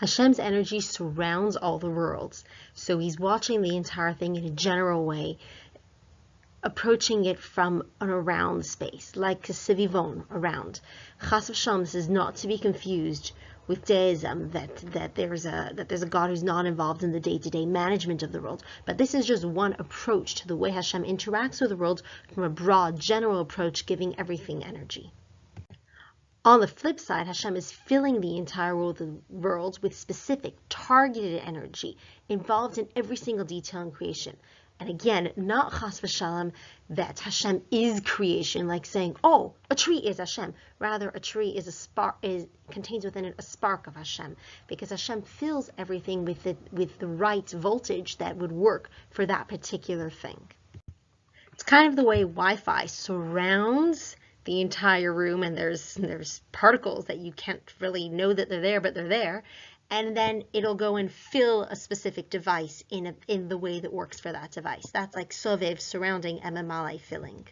Hashem's energy surrounds all the worlds. So he's watching the entire thing in a general way, approaching it from an around space, like a sivivon, around. Chas v'shalom, this is not to be confused with deism, that there's a God who's not involved in the day-to-day management of the world. But this is just one approach to the way Hashem interacts with the world from a broad, general approach, giving everything energy. On the flip side, Hashem is filling the entire world with specific, targeted energy involved in every single detail in creation. And again, not chas v'shalom that Hashem is creation, like saying, oh, a tree is Hashem. Rather, a tree is a spark, contains within it a spark of Hashem, because Hashem fills everything with the right voltage that would work for that particular thing. It's kind of the way Wi-Fi surrounds the entire room, and there's particles that you can't really know that they're there, but they're there. And then it'll go and fill a specific device in the way that works for that device. That's like Soveb surrounding and Mamleh filling.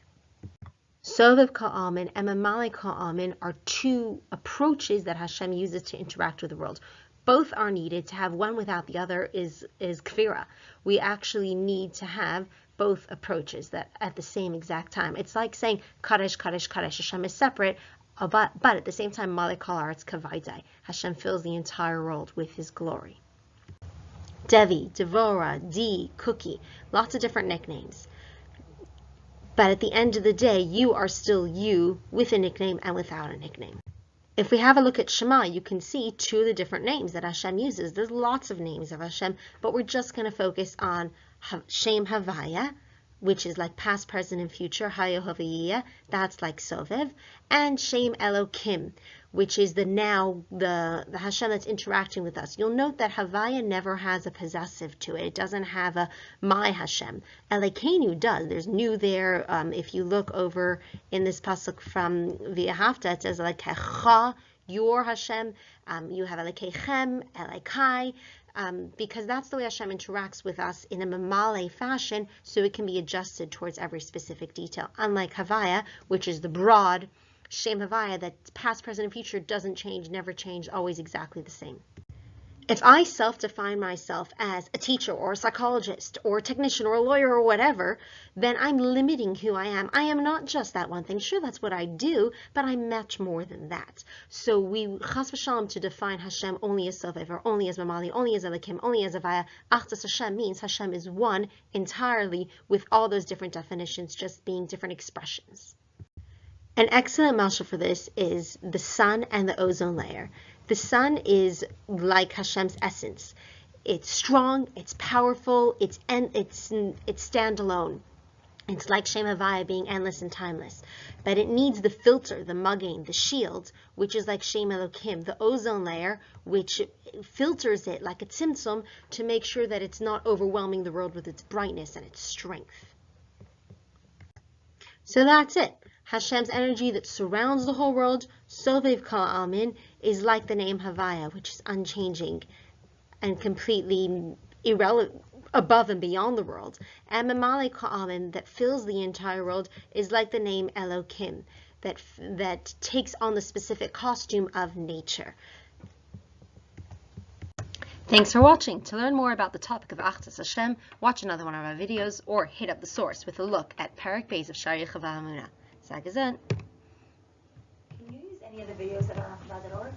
Soveb Ka'almin and Mamleh Ka'almin are two approaches that Hashem uses to interact with the world. Both are needed. To have one without the other is kfira. We actually need to have both approaches that at the same exact time. It's like saying Kadesh, Kadesh, Kadesh. Hashem is separate. But at the same time, Malek Kol Haaretz Kavaydai. Hashem fills the entire world with his glory. Devi, Devora, Dee, Cookie, lots of different nicknames. But at the end of the day, you are still you with a nickname and without a nickname. If we have a look at Shema, you can see two of the different names that Hashem uses. There's lots of names of Hashem, but we're just going to focus on Shem Havaya, which is like past, present, and future, Hayohaviyah, that's like Sovev, and Shem Elokim, which is the now, the Hashem that's interacting with us. You'll note that Havaya never has a possessive to it. It doesn't have a my Hashem. Elokeinu does. There's new there. If you look over in this pasuk from V'ahavta, it says Elokecha, your Hashem. You have Elokechem, Elokai, because that's the way Hashem interacts with us in a mamleh fashion, so it can be adjusted towards every specific detail. Unlike Havaya, which is the broad Shem Havaya, that past, present, and future doesn't change, never change, always exactly the same. If I self-define myself as a teacher or a psychologist or a technician or a lawyer or whatever, then I'm limiting who I am. I am not just that one thing. Sure, that's what I do, but I'm much more than that. So we, chas v'shalom, to define Hashem only as Sovev, or only as Mamleh, only as Elokim, only as Havaya, Achdas Hashem means Hashem is one entirely with all those different definitions just being different expressions. An excellent mashal for this is the sun and the ozone layer. The sun is like Hashem's essence. It's strong, it's powerful, it's standalone. It's like Shem Havaya being endless and timeless. But it needs the filter, the mugging, the shield, which is like Shem Elokim, the ozone layer, which filters it like a tzimtzum to make sure that it's not overwhelming the world with its brightness and its strength. So that's it. Hashem's energy that surrounds the whole world, Sovev Kol Almin, is like the name Havaya, which is unchanging and completely irrelevant, above and beyond the world. And Mamleh Kol Almin, that fills the entire world, is like the name Elokim, that takes on the specific costume of nature. Thanks for watching. To learn more about the topic of Achdas Hashem, watch another one of our videos or hit up the source with a look at Perek Beis of Shari Chava Hamunah. Can you use any of the videos that are on Chabad.org?